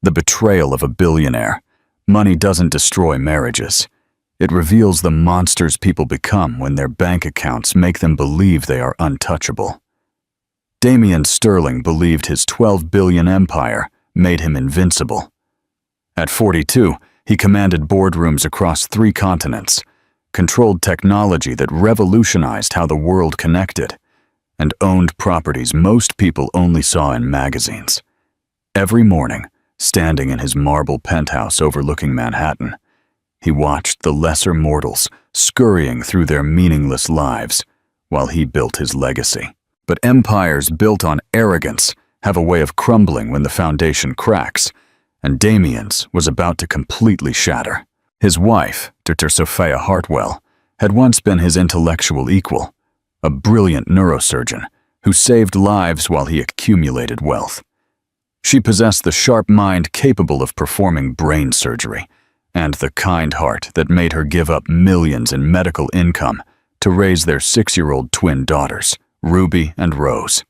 The betrayal of a billionaire. Money doesn't destroy marriages. It reveals the monsters people become when their bank accounts make them believe they are untouchable. Damian Sterling believed his $12 billion empire made him invincible. At 42, he commanded boardrooms across 3 continents, controlled technology that revolutionized how the world connected, and owned properties most people only saw in magazines. Every morning, standing in his marble penthouse overlooking Manhattan, he watched the lesser mortals scurrying through their meaningless lives while he built his legacy. But empires built on arrogance have a way of crumbling when the foundation cracks, and Damian's was about to completely shatter. His wife, Dr. Sophia Hartwell, had once been his intellectual equal, a brilliant neurosurgeon who saved lives while he accumulated wealth. She possessed the sharp mind capable of performing brain surgery, and the kind heart that made her give up millions in medical income to raise their 6-year-old twin daughters, Ruby and Rose.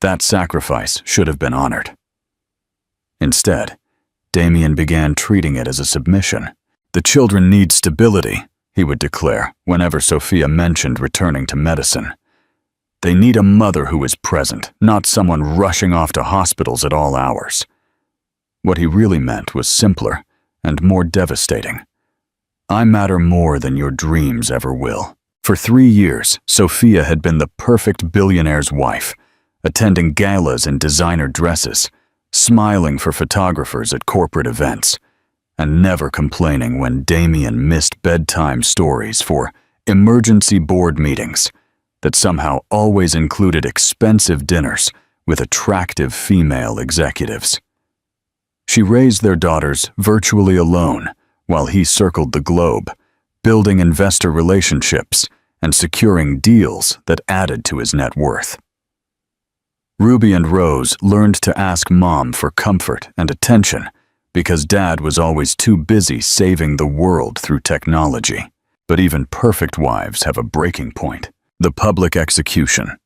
That sacrifice should have been honored. Instead, Damian began treating it as a submission. "The children need stability," he would declare whenever Sophia mentioned returning to medicine. "They need a mother who is present, not someone rushing off to hospitals at all hours." What he really meant was simpler and more devastating. "I matter more than your dreams ever will." For 3 years, Sophia had been the perfect billionaire's wife, attending galas in designer dresses, smiling for photographers at corporate events, and never complaining when Damian missed bedtime stories for emergency board meetings that somehow always included expensive dinners with attractive female executives. She raised their daughters virtually alone while he circled the globe, building investor relationships and securing deals that added to his net worth. Ruby and Rose learned to ask Mom for comfort and attention because Dad was always too busy saving the world through technology. But even perfect wives have a breaking point: the public execution.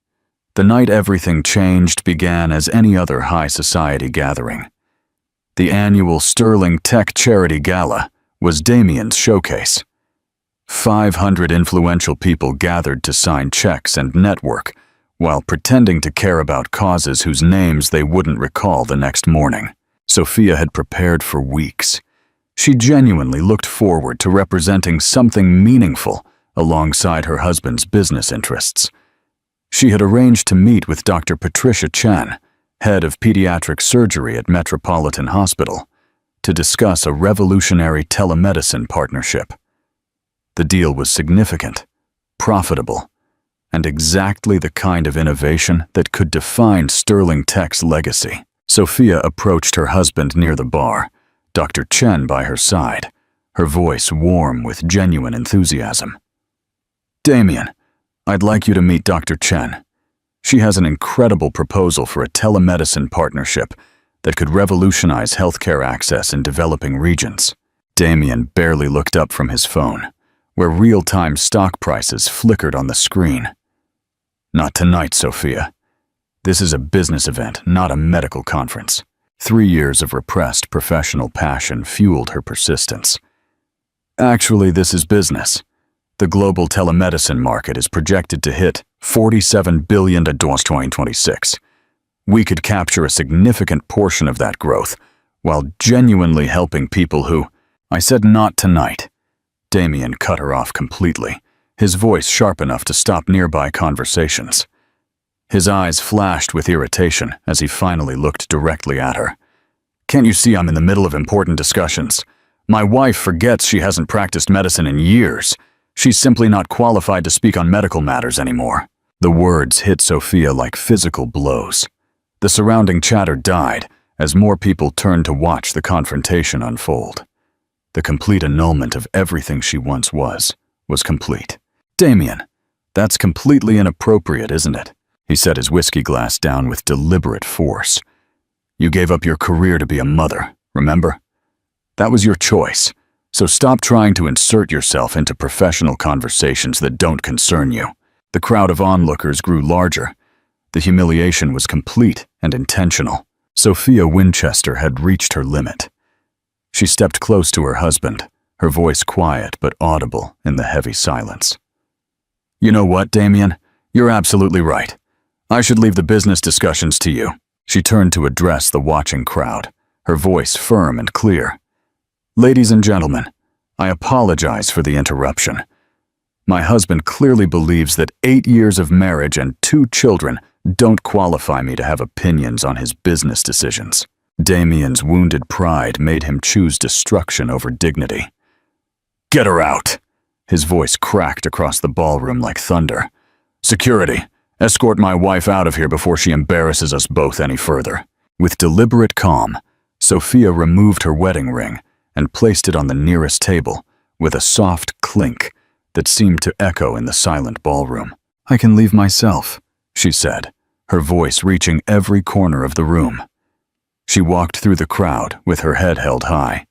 The night everything changed began as any other high society gathering. The annual Sterling Tech Charity Gala was Damian's showcase. 500 influential people gathered to sign checks and network while pretending to care about causes whose names they wouldn't recall the next morning. Sophia had prepared for weeks. She genuinely looked forward to representing something meaningful alongside her husband's business interests. She had arranged to meet with Dr. Patricia Chen, head of pediatric surgery at Metropolitan Hospital, to discuss a revolutionary telemedicine partnership. The deal was significant, profitable, and exactly the kind of innovation that could define Sterling Tech's legacy. Sophia approached her husband near the bar, Dr. Chen by her side, her voice warm with genuine enthusiasm. "Damian, I'd like you to meet Dr. Chen. She has an incredible proposal for a telemedicine partnership that could revolutionize healthcare access in developing regions." Damian barely looked up from his phone, where real-time stock prices flickered on the screen. "Not tonight, Sophia. This is a business event, not a medical conference." 3 years of repressed professional passion fueled her persistence. "Actually, this is business. The global telemedicine market is projected to hit $47 billion in 2026. We could capture a significant portion of that growth while genuinely helping people who—" "I said not tonight." Damian cut her off completely, his voice sharp enough to stop nearby conversations. His eyes flashed with irritation as he finally looked directly at her. "Can't you see I'm in the middle of important discussions? My wife forgets she hasn't practiced medicine in years. She's simply not qualified to speak on medical matters anymore." The words hit Sophia like physical blows. The surrounding chatter died as more people turned to watch the confrontation unfold. The complete annulment of everything she once was complete. "Damian, that's completely inappropriate, isn't it?" He set his whiskey glass down with deliberate force. "You gave up your career to be a mother, remember? That was your choice, so stop trying to insert yourself into professional conversations that don't concern you." The crowd of onlookers grew larger. The humiliation was complete and intentional. Sophia Winchester had reached her limit. She stepped close to her husband, her voice quiet but audible in the heavy silence. "You know what, Damien? You're absolutely right. I should leave the business discussions to you." She turned to address the watching crowd, her voice firm and clear. "Ladies and gentlemen, I apologize for the interruption. My husband clearly believes that 8 years of marriage and 2 children don't qualify me to have opinions on his business decisions." Damien's wounded pride made him choose destruction over dignity. "Get her out!" His voice cracked across the ballroom like thunder. "Security, escort my wife out of here before she embarrasses us both any further." With deliberate calm, Sophia removed her wedding ring and placed it on the nearest table with a soft clink that seemed to echo in the silent ballroom. "I can leave myself," she said, her voice reaching every corner of the room. She walked through the crowd with her head held high.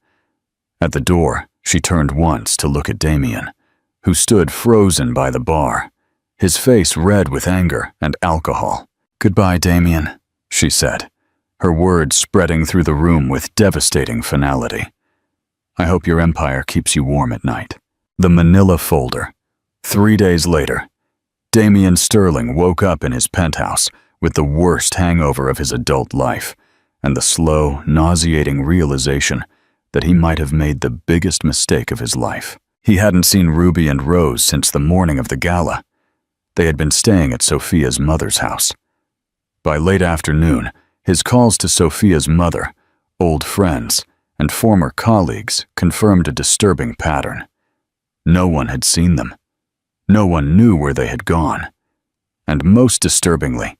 At the door, she turned once to look at Damien, who stood frozen by the bar, his face red with anger and alcohol. "Goodbye, Damien," she said, her words spreading through the room with devastating finality. "I hope your empire keeps you warm at night." The manila folder. 3 days later, Damien Sterling woke up in his penthouse with the worst hangover of his adult life and the slow, nauseating realization that he might have made the biggest mistake of his life. He hadn't seen Ruby and Rose since the morning of the gala. They had been staying at Sophia's mother's house. By late afternoon, his calls to Sophia's mother, old friends, and former colleagues confirmed a disturbing pattern. No one had seen them. No one knew where they had gone. And most disturbingly,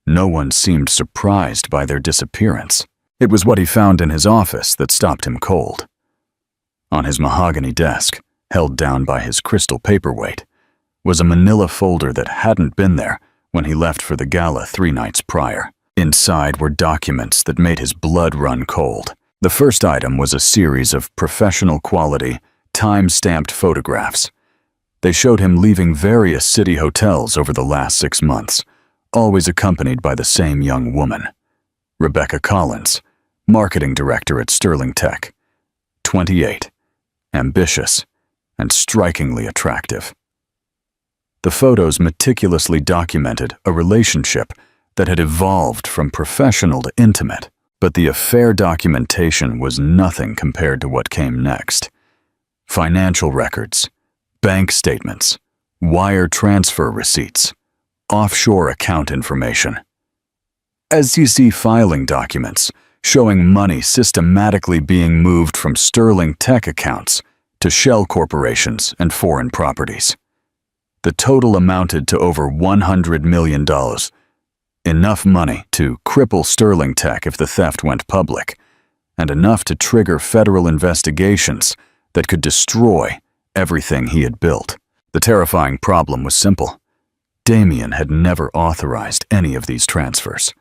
no one seemed surprised by their disappearance. It was what he found in his office that stopped him cold. On his mahogany desk, held down by his crystal paperweight, was a manila folder that hadn't been there when he left for the gala 3 nights prior. Inside were documents that made his blood run cold. The first item was a series of professional-quality, time-stamped photographs. They showed him leaving various city hotels over the last 6 months, always accompanied by the same young woman, Rebecca Collins, marketing director at Sterling Tech, 28, ambitious, and strikingly attractive. The photos meticulously documented a relationship that had evolved from professional to intimate, but the affair documentation was nothing compared to what came next. Financial records, bank statements, wire transfer receipts, offshore account information, SEC filing documents showing money systematically being moved from Sterling Tech accounts to shell corporations and foreign properties. The total amounted to over $100 million, enough money to cripple Sterling Tech if the theft went public, and enough to trigger federal investigations that could destroy everything he had built. The terrifying problem was simple. Damien had never authorized any of these transfers.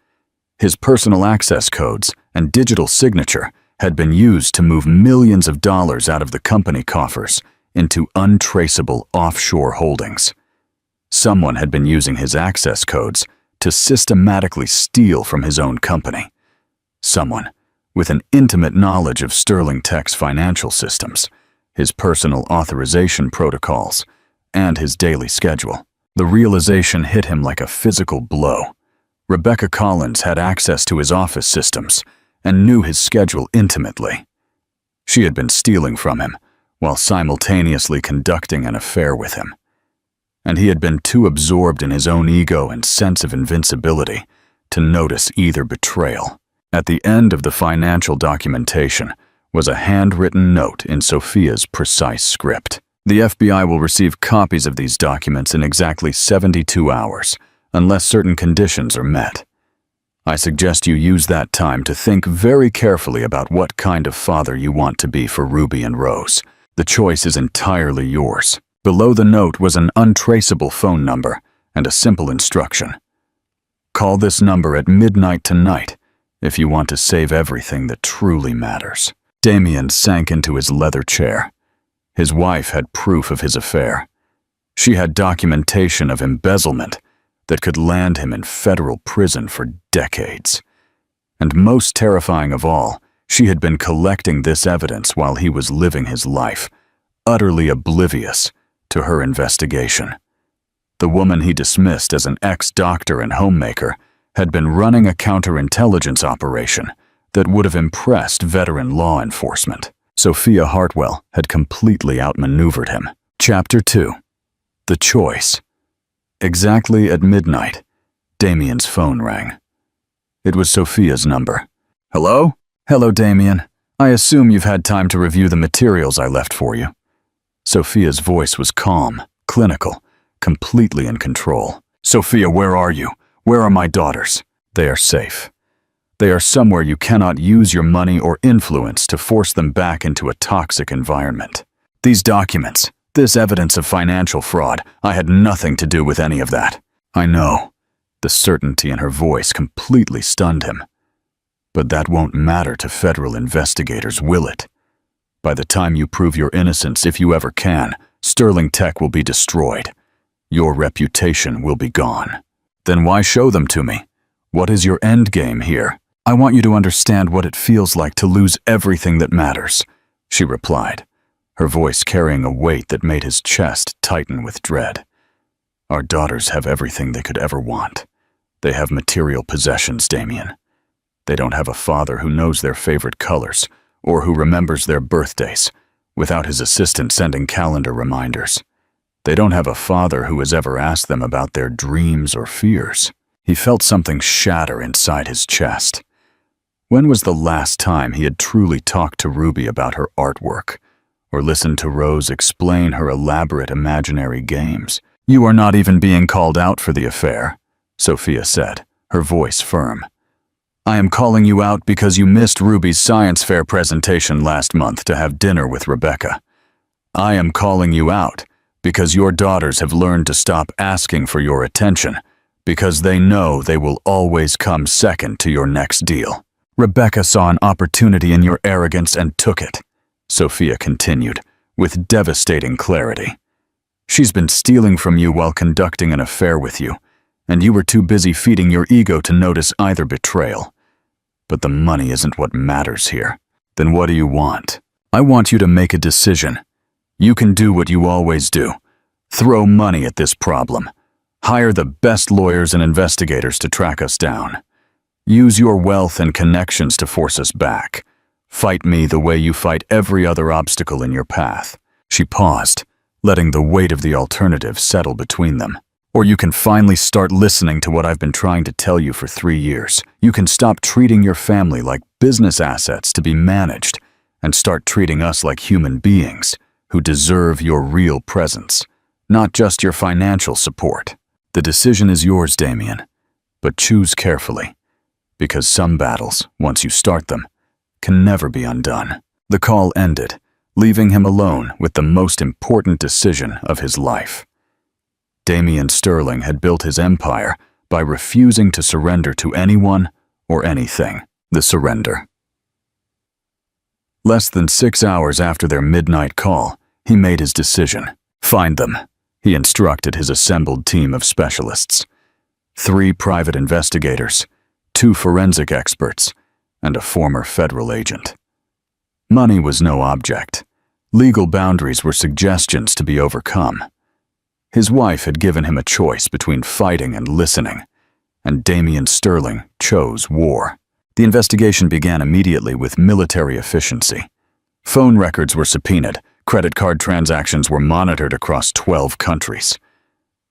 His personal access codes and digital signature had been used to move millions of dollars out of the company coffers into untraceable offshore holdings. Someone had been using his access codes to systematically steal from his own company. Someone with an intimate knowledge of Sterling Tech's financial systems, his personal authorization protocols, and his daily schedule. The realization hit him like a physical blow. Rebecca Collins had access to his office systems and knew his schedule intimately. She had been stealing from him while simultaneously conducting an affair with him. And he had been too absorbed in his own ego and sense of invincibility to notice either betrayal. At the end of the financial documentation was a handwritten note in Sophia's precise script. The FBI will receive copies of these documents in exactly 72 hours, unless certain conditions are met. I suggest you use that time to think very carefully about what kind of father you want to be for Ruby and Rose. The choice is entirely yours. Below the note was an untraceable phone number and a simple instruction. Call this number at midnight tonight if you want to save everything that truly matters. Damien sank into his leather chair. His wife had proof of his affair. She had documentation of embezzlement that could land him in federal prison for decades. And most terrifying of all, she had been collecting this evidence while he was living his life, utterly oblivious to her investigation. The woman he dismissed as an ex-doctor and homemaker had been running a counterintelligence operation that would have impressed veteran law enforcement. Sophia Hartwell had completely outmaneuvered him. Chapter 2. The Choice. Exactly at midnight, Damien's phone rang. It was Sophia's number. "Hello?" "Hello, Damien. I assume you've had time to review the materials I left for you." Sophia's voice was calm, clinical, completely in control. "Sophia, where are you? Where are my daughters?" "They are safe. They are somewhere you cannot use your money or influence to force them back into a toxic environment. These documents, this evidence of financial fraud, I had nothing to do with any of that." "I know." The certainty in her voice completely stunned him. "But that won't matter to federal investigators, will it? By the time you prove your innocence, if you ever can, Sterling Tech will be destroyed. Your reputation will be gone. Then why show them to me? What is your end game here?" "I want you to understand what it feels like to lose everything that matters," she replied, her voice carrying a weight that made his chest tighten with dread. "Our daughters have everything they could ever want. They have material possessions, Damien. They don't have a father who knows their favorite colors or who remembers their birthdays without his assistant sending calendar reminders. They don't have a father who has ever asked them about their dreams or fears." He felt something shatter inside his chest. When was the last time he had truly talked to Ruby about her artwork, or listened to Rose explain her elaborate imaginary games? "You are not even being called out for the affair," Sophia said, her voice firm. "I am calling you out because you missed Ruby's science fair presentation last month to have dinner with Rebecca. I am calling you out because your daughters have learned to stop asking for your attention, because they know they will always come second to your next deal. Rebecca saw an opportunity in your arrogance and took it," Sophia continued, with devastating clarity. "She's been stealing from you while conducting an affair with you, and you were too busy feeding your ego to notice either betrayal. But the money isn't what matters here. Then what do you want? I want you to make a decision. You can do what you always do. Throw money at this problem. Hire the best lawyers and investigators to track us down. Use your wealth and connections to force us back. Fight me the way you fight every other obstacle in your path." She paused, letting the weight of the alternative settle between them. "Or you can finally start listening to what I've been trying to tell you for 3 years. You can stop treating your family like business assets to be managed and start treating us like human beings who deserve your real presence, not just your financial support. The decision is yours, Damien, but choose carefully, because some battles, once you start them, can never be undone." The call ended, leaving him alone with the most important decision of his life. Damien Sterling had built his empire by refusing to surrender to anyone or anything. The surrender. Less than 6 hours after their midnight call, he made his decision. "Find them," he instructed his assembled team of specialists. 3 private investigators, 2 forensic experts, and a former federal agent. Money was no object. Legal boundaries were suggestions to be overcome. His wife had given him a choice between fighting and listening, and Damien Sterling chose war. The investigation began immediately with military efficiency. Phone records were subpoenaed, credit card transactions were monitored across 12 countries.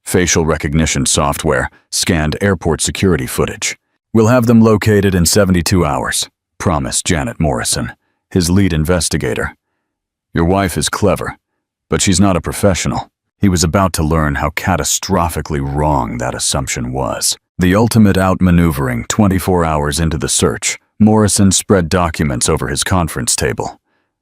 Facial recognition software scanned airport security footage. "We'll have them located in 72 hours, promised Janet Morrison, his lead investigator. "Your wife is clever, but she's not a professional." He was about to learn how catastrophically wrong that assumption was. The ultimate outmaneuvering 24 hours into the search, Morrison spread documents over his conference table.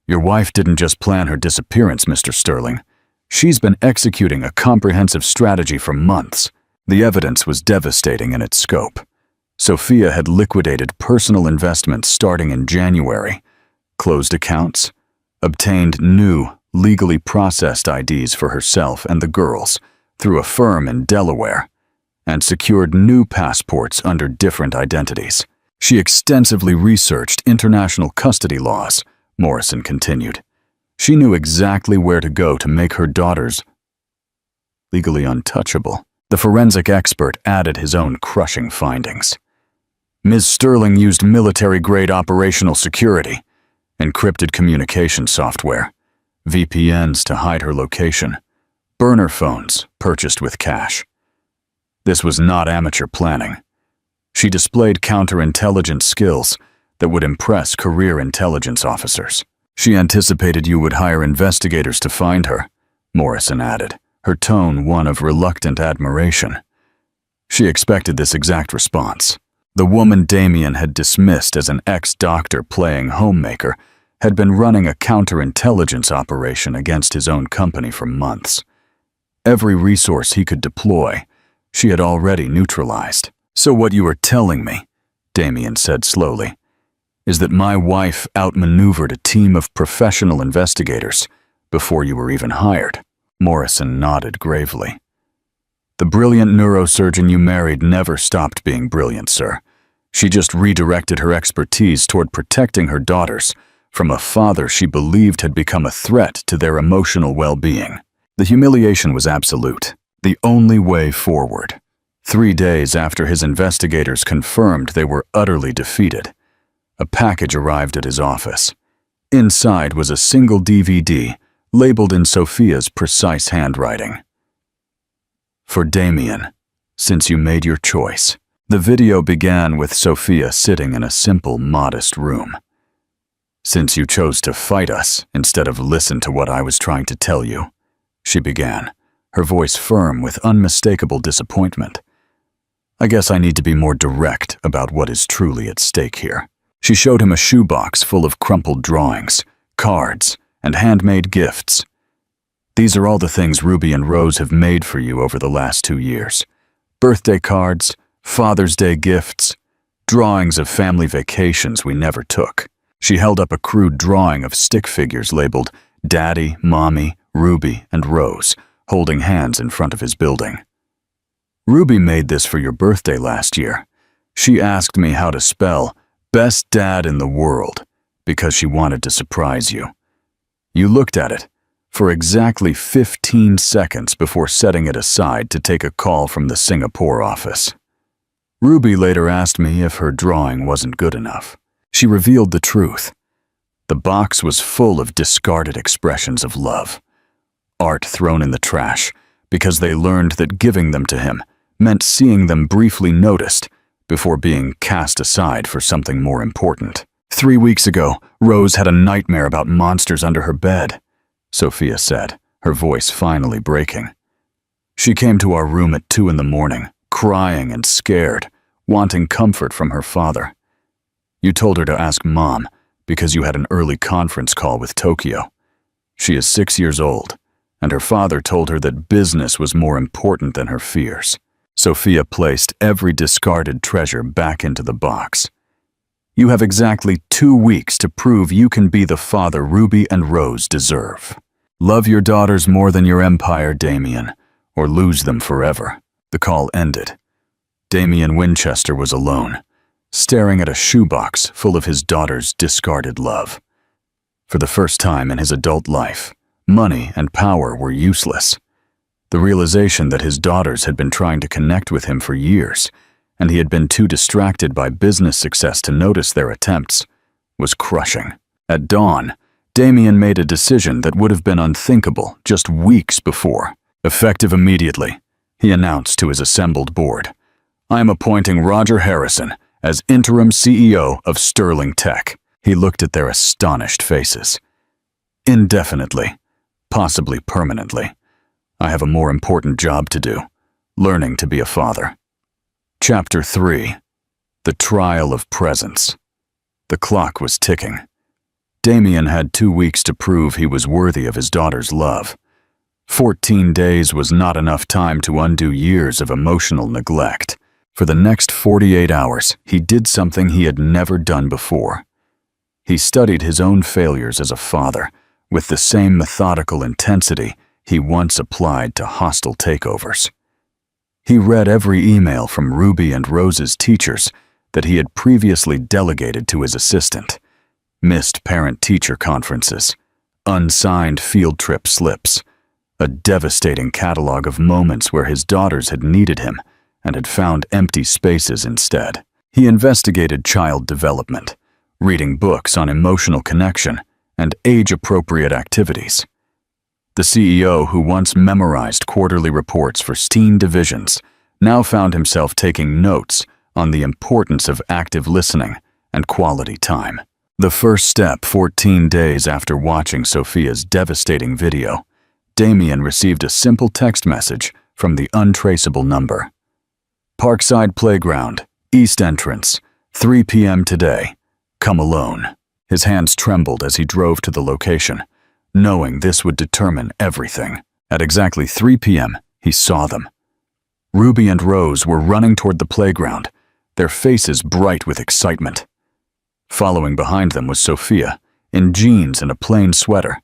"Your wife didn't just plan her disappearance, Mr. Sterling. She's been executing a comprehensive strategy for months." The evidence was devastating in its scope. Sophia had liquidated personal investments starting in January, closed accounts, obtained new, legally processed IDs for herself and the girls through a firm in Delaware, and secured new passports under different identities. She extensively researched international custody laws, Morrison continued. She knew exactly where to go to make her daughters legally untouchable. The forensic expert added his own crushing findings. Ms. Sterling used military-grade operational security, encrypted communication software, VPNs to hide her location, burner phones purchased with cash. This was not amateur planning. She displayed counterintelligence skills that would impress career intelligence officers. She anticipated you would hire investigators to find her, Morrison added, her tone one of reluctant admiration. She expected this exact response. The woman Damien had dismissed as an ex-doctor playing homemaker had been running a counterintelligence operation against his own company for months. Every resource he could deploy, she had already neutralized. So what you are telling me, Damien said slowly, is that my wife outmaneuvered a team of professional investigators before you were even hired. Morrison nodded gravely. The brilliant neurosurgeon you married never stopped being brilliant, sir. She just redirected her expertise toward protecting her daughters from a father she believed had become a threat to their emotional well-being. The humiliation was absolute, the only way forward. 3 days after his investigators confirmed they were utterly defeated, a package arrived at his office. Inside was a single DVD labeled in Sophia's precise handwriting. For Damien, since you made your choice. The video began with Sophia sitting in a simple, modest room. Since you chose to fight us instead of listen to what I was trying to tell you, she began, her voice firm with unmistakable disappointment. I guess I need to be more direct about what is truly at stake here. She showed him a shoebox full of crumpled drawings, cards, and handmade gifts. These are all the things Ruby and Rose have made for you over the last 2 years. Birthday cards, Father's Day gifts, drawings of family vacations we never took. She held up a crude drawing of stick figures labeled Daddy, Mommy, Ruby, and Rose, holding hands in front of his building. Ruby made this for your birthday last year. She asked me how to spell Best Dad in the World because she wanted to surprise you. You looked at it for exactly 15 seconds before setting it aside to take a call from the Singapore office. Ruby later asked me if her drawing wasn't good enough. She revealed the truth. The box was full of discarded expressions of love. Art thrown in the trash because they learned that giving them to him meant seeing them briefly noticed before being cast aside for something more important. 3 weeks ago, Rose had a nightmare about monsters under her bed, Sophia said, her voice finally breaking. She came to our room at 2 a.m, crying and scared, wanting comfort from her father. You told her to ask Mom because you had an early conference call with Tokyo. She is 6 years old, and her father told her that business was more important than her fears. Sophia placed every discarded treasure back into the box. You have exactly 2 weeks to prove you can be the father Ruby and Rose deserve. Love your daughters more than your empire, Damien, or lose them forever. The call ended. Damien Winchester was alone, staring at a shoebox full of his daughter's discarded love. For the first time in his adult life, money and power were useless. The realization that his daughters had been trying to connect with him for years, and he had been too distracted by business success to notice their attempts, was crushing. At dawn, Damien made a decision that would have been unthinkable just weeks before. Effective immediately, he announced to his assembled board, I am appointing Roger Harrison as interim CEO of Sterling Tech. He looked at their astonished faces. Indefinitely, possibly permanently. I have a more important job to do, learning to be a father. Chapter 3. The Trial of Presence. The clock was ticking. Damien had 2 weeks to prove he was worthy of his daughter's love. 14 days was not enough time to undo years of emotional neglect. For the next 48 hours, he did something he had never done before. He studied his own failures as a father with the same methodical intensity he once applied to hostile takeovers. He read every email from Ruby and Rose's teachers that he had previously delegated to his assistant. Missed parent-teacher conferences, unsigned field trip slips, a devastating catalog of moments where his daughters had needed him and had found empty spaces instead. He investigated child development, reading books on emotional connection and age-appropriate activities. The CEO who once memorized quarterly reports for teen divisions now found himself taking notes on the importance of active listening and quality time. The first step 14 days after watching Sophia's devastating video, Damien received a simple text message from the untraceable number. Parkside Playground, East Entrance, 3 p.m. today. Come alone. His hands trembled as he drove to the location, knowing this would determine everything. At exactly 3 p.m., he saw them. Ruby and Rose were running toward the playground, their faces bright with excitement. Following behind them was Sophia, in jeans and a plain sweater,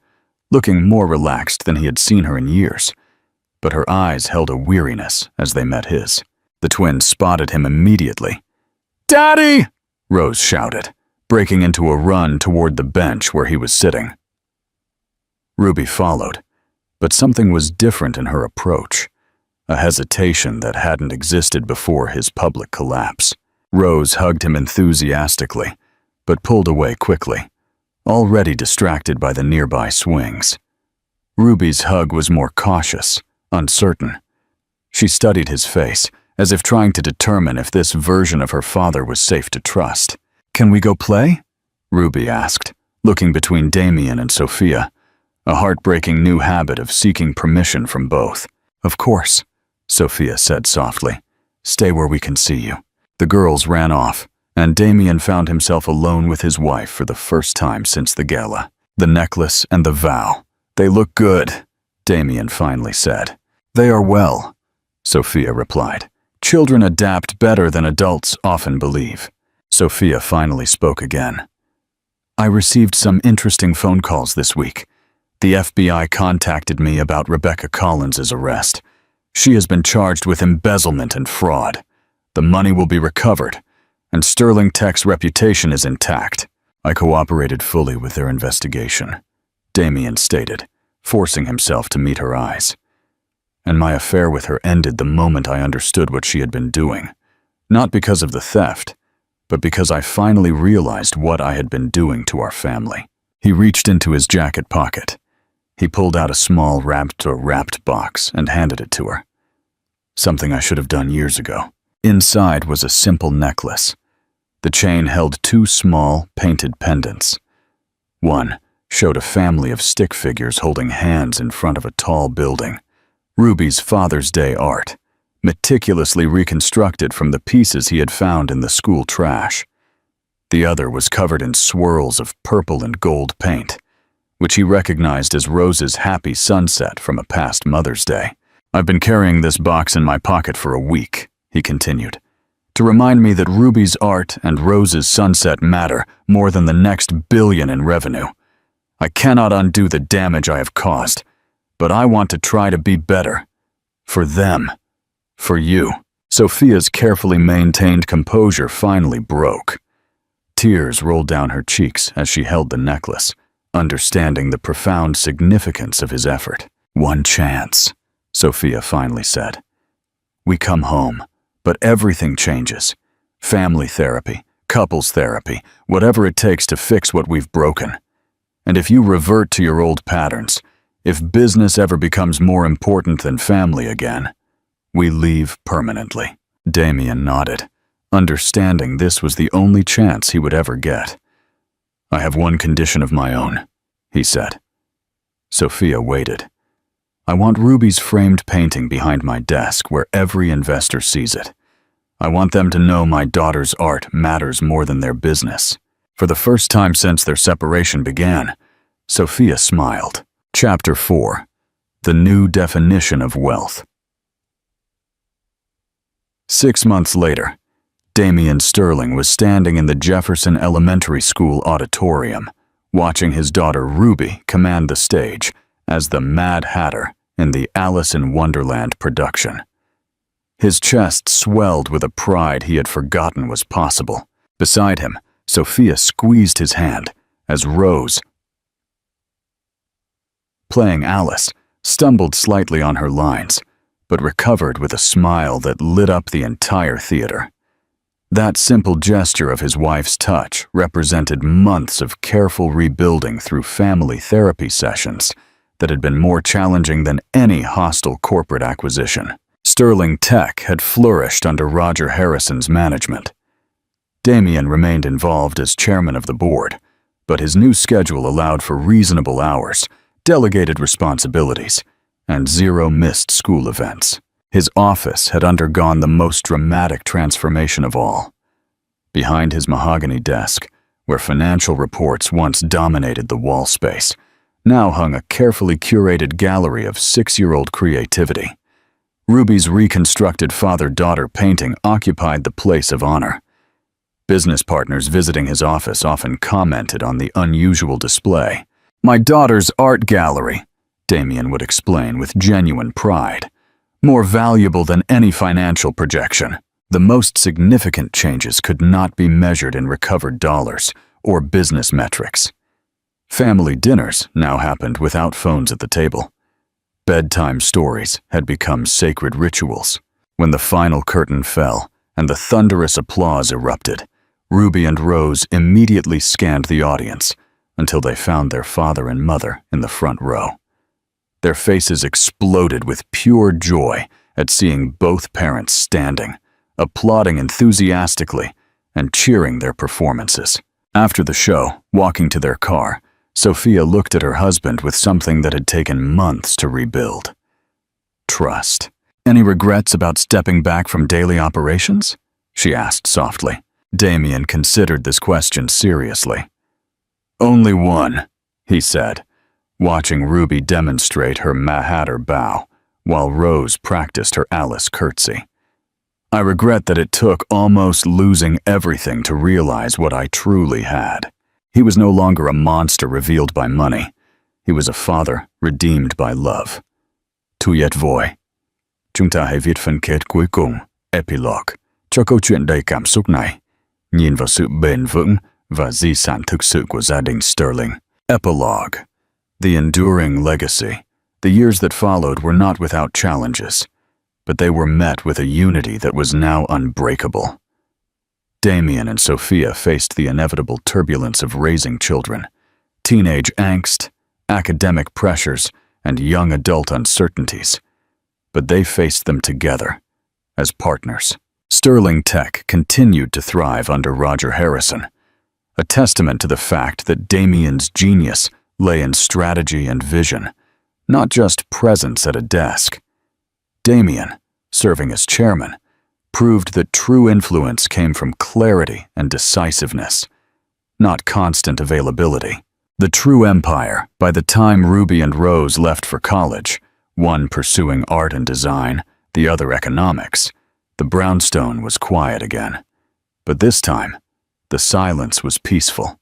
looking more relaxed than he had seen her in years, but her eyes held a weariness as they met his. The twins spotted him immediately. "Daddy!" Rose shouted, breaking into a run toward the bench where he was sitting. Ruby followed, but something was different in her approach, a hesitation that hadn't existed before his public collapse. Rose hugged him enthusiastically, but pulled away quickly, already distracted by the nearby swings. Ruby's hug was more cautious, uncertain. She studied his face, as if trying to determine if this version of her father was safe to trust. "Can we go play?" Ruby asked, looking between Damien and Sophia, a heartbreaking new habit of seeking permission from both. "Of course," Sophia said softly. "Stay where we can see you." The girls ran off, and Damien found himself alone with his wife for the first time since the gala. "The necklace and the vow. They look good," Damien finally said. "They are well," Sophia replied. "Children adapt better than adults often believe." Sophia finally spoke again. "I received some interesting phone calls this week. The FBI contacted me about Rebecca Collins's arrest. She has been charged with embezzlement and fraud. The money will be recovered, and Sterling Tech's reputation is intact. I cooperated fully with their investigation," Damien stated, forcing himself to meet her eyes. "And my affair with her ended the moment I understood what she had been doing. Not because of the theft, but because I finally realized what I had been doing to our family." He reached into his jacket pocket. He pulled out a small wrapped box and handed it to her. "Something I should have done years ago." Inside was a simple necklace. The chain held 2 small, painted pendants. One showed a family of stick figures holding hands in front of a tall building. Ruby's Father's Day art, meticulously reconstructed from the pieces he had found in the school trash. The other was covered in swirls of purple and gold paint, which he recognized as Rose's happy sunset from a past Mother's Day. "I've been carrying this box in my pocket for a week," he continued, "to remind me that Ruby's art and Rose's sunset matter more than the next billion in revenue. I cannot undo the damage I have caused, but I want to try to be better. For them. For you." Sophia's carefully maintained composure finally broke. Tears rolled down her cheeks as she held the necklace, understanding the profound significance of his effort. "One chance," Sophia finally said. "We come home, but everything changes. Family therapy, couples therapy, whatever it takes to fix what we've broken. And if you revert to your old patterns, if business ever becomes more important than family again, we leave permanently." Damien nodded, understanding this was the only chance he would ever get. "I have one condition of my own," he said. Sophia waited. "I want Ruby's framed painting behind my desk where every investor sees it. I want them to know my daughter's art matters more than their business." For the first time since their separation began, Sophia smiled. Chapter 4. The New Definition of Wealth. 6 months later, Damien Sterling was standing in the Jefferson Elementary School auditorium, watching his daughter Ruby command the stage as the Mad Hatter in the Alice in Wonderland production. His chest swelled with a pride he had forgotten was possible. Beside him, Sophia squeezed his hand as Rose, playing Alice, stumbled slightly on her lines, but recovered with a smile that lit up the entire theater. That simple gesture of his wife's touch represented months of careful rebuilding through family therapy sessions that had been more challenging than any hostile corporate acquisition. Sterling Tech had flourished under Roger Harrison's management. Damien remained involved as chairman of the board, but his new schedule allowed for reasonable hours, delegated responsibilities, and zero missed school events. His office had undergone the most dramatic transformation of all. Behind his mahogany desk, where financial reports once dominated the wall space, now hung a carefully curated gallery of 6-year-old creativity. Ruby's reconstructed father-daughter painting occupied the place of honor. Business partners visiting his office often commented on the unusual display. "My daughter's art gallery," Damien would explain with genuine pride. "More valuable than any financial projection." The most significant changes could not be measured in recovered dollars or business metrics. Family dinners now happened without phones at the table. Bedtime stories had become sacred rituals. When the final curtain fell and the thunderous applause erupted, Ruby and Rose immediately scanned the audience until they found their father and mother in the front row. Their faces exploded with pure joy at seeing both parents standing, applauding enthusiastically and cheering their performances. After the show, walking to their car, Sophia looked at her husband with something that had taken months to rebuild. Trust. "Any regrets about stepping back from daily operations?" she asked softly. Damien considered this question seriously. "Only one," he said, watching Ruby demonstrate her Manhattan bow while Rose practiced her Alice curtsy. "I regret that it took almost losing everything to realize what I truly had." He was no longer a monster revealed by money. He was a father redeemed by love. Tuyet voi. Chúng ta hãy viết phần kết cuối cùng, epilogue, cho câu chuyện đầy cảm xúc này, nhìn vào sự bền vững và di sản thực sự của gia đình Sterling. Epilogue. The enduring legacy. The years that followed were not without challenges, but they were met with a unity that was now unbreakable. Damien and Sophia faced the inevitable turbulence of raising children, teenage angst, academic pressures, and young adult uncertainties, but they faced them together, as partners. Sterling Tech continued to thrive under Roger Harrison, a testament to the fact that Damien's genius lay in strategy and vision, not just presence at a desk. Damien, serving as chairman, proved that true influence came from clarity and decisiveness, not constant availability. The true empire, by the time Ruby and Rose left for college, one pursuing art and design, the other economics, the brownstone was quiet again. But this time, the silence was peaceful,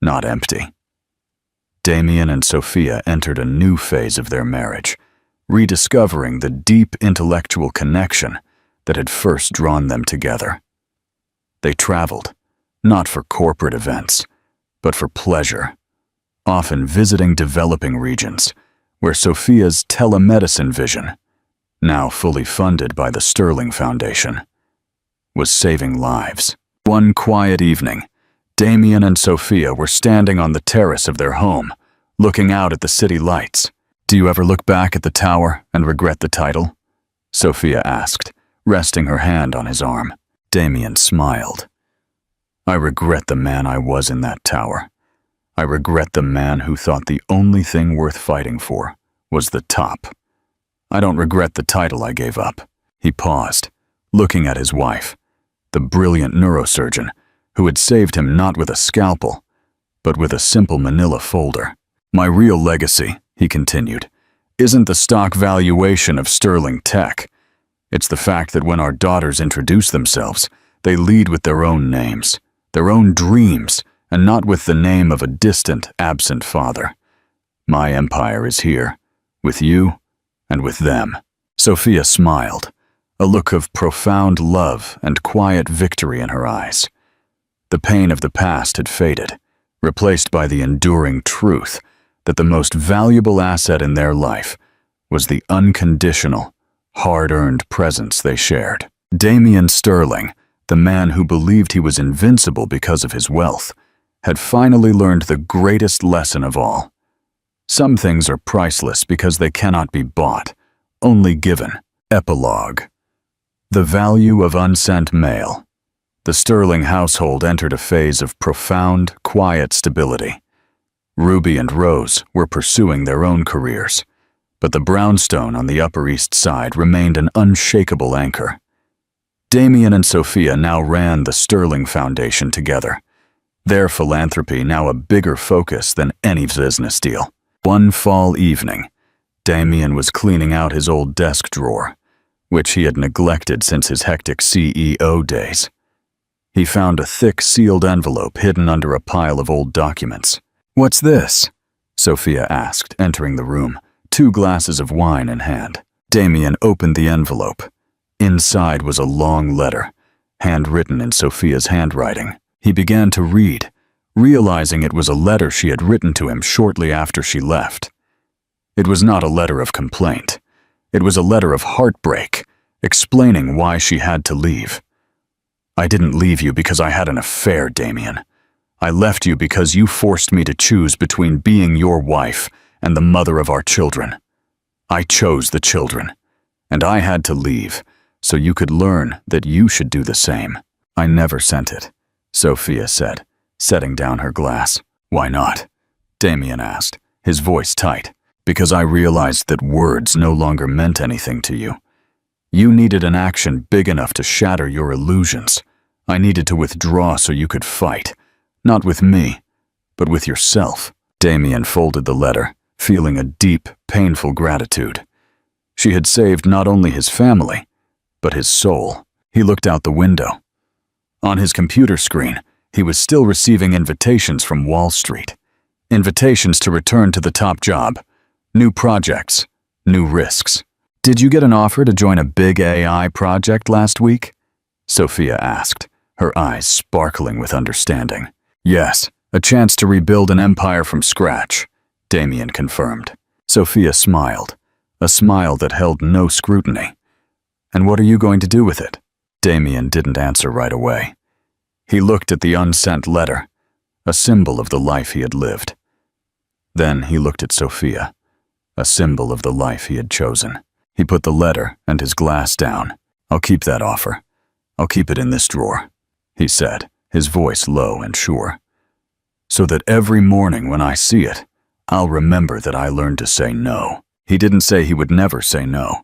not empty. Damien and Sophia entered a new phase of their marriage, rediscovering the deep intellectual connection that had first drawn them together. They traveled, not for corporate events, but for pleasure, often visiting developing regions, where Sophia's telemedicine vision, now fully funded by the Sterling Foundation, was saving lives. One quiet evening, Damien and Sophia were standing on the terrace of their home, looking out at the city lights. "Do you ever look back at the tower and regret the title?" Sophia asked, resting her hand on his arm. Damien smiled. "I regret the man I was in that tower. I regret the man who thought the only thing worth fighting for was the top. I don't regret the title I gave up." He paused, looking at his wife, the brilliant neurosurgeon who had saved him not with a scalpel, but with a simple manila folder. "My real legacy," he continued, "isn't the stock valuation of Sterling Tech. It's the fact that when our daughters introduce themselves, they lead with their own names, their own dreams, and not with the name of a distant, absent father. My empire is here, with you and with them." Sophia smiled, a look of profound love and quiet victory in her eyes. The pain of the past had faded, replaced by the enduring truth that the most valuable asset in their life was the unconditional, hard-earned presence they shared. Damian Sterling, the man who believed he was invincible because of his wealth, had finally learned the greatest lesson of all. Some things are priceless because they cannot be bought, only given. Epilogue. The value of unsent mail. The Sterling household entered a phase of profound, quiet stability. Ruby and Rose were pursuing their own careers, but the brownstone on the Upper East Side remained an unshakable anchor. Damian and Sophia now ran the Sterling Foundation together, their philanthropy now a bigger focus than any business deal. One fall evening, Damian was cleaning out his old desk drawer, which he had neglected since his hectic CEO days. He found a thick sealed envelope hidden under a pile of old documents. "What's this?" Sophia asked, entering the room, 2 glasses of wine in hand. Damian opened the envelope. Inside was a long letter, handwritten in Sophia's handwriting. He began to read, realizing it was a letter she had written to him shortly after she left. It was not a letter of complaint. It was a letter of heartbreak, explaining why she had to leave. "I didn't leave you because I had an affair, Damian. I left you because you forced me to choose between being your wife and the mother of our children. I chose the children, and I had to leave so you could learn that you should do the same." "I never sent it," Sophia said, setting down her glass. "Why not?" Damian asked, his voice tight. "Because I realized that words no longer meant anything to you. You needed an action big enough to shatter your illusions. I needed to withdraw so you could fight, not with me, but with yourself." Damian folded the letter, feeling a deep, painful gratitude. She had saved not only his family, but his soul. He looked out the window. On his computer screen, he was still receiving invitations from Wall Street. Invitations to return to the top job, new projects, new risks. "Did you get an offer to join a big AI project last week?" Sophia asked, her eyes sparkling with understanding. "Yes, a chance to rebuild an empire from scratch," Damian confirmed. Sophia smiled, a smile that held no scrutiny. "And what are you going to do with it?" Damian didn't answer right away. He looked at the unsent letter, a symbol of the life he had lived. Then he looked at Sophia, a symbol of the life he had chosen. He put the letter and his glass down. "I'll keep that offer. I'll keep it in this drawer," he said, his voice low and sure. "So that every morning when I see it, I'll remember that I learned to say no." He didn't say he would never say no.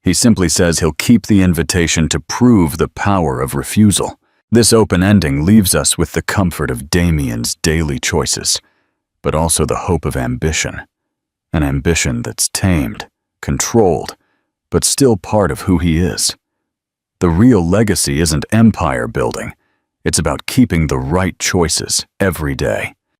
He simply says he'll keep the invitation to prove the power of refusal. This open ending leaves us with the comfort of Damian's daily choices, but also the hope of ambition. An ambition that's tamed, controlled, but still part of who he is. The real legacy isn't empire building. It's about keeping the right choices every day.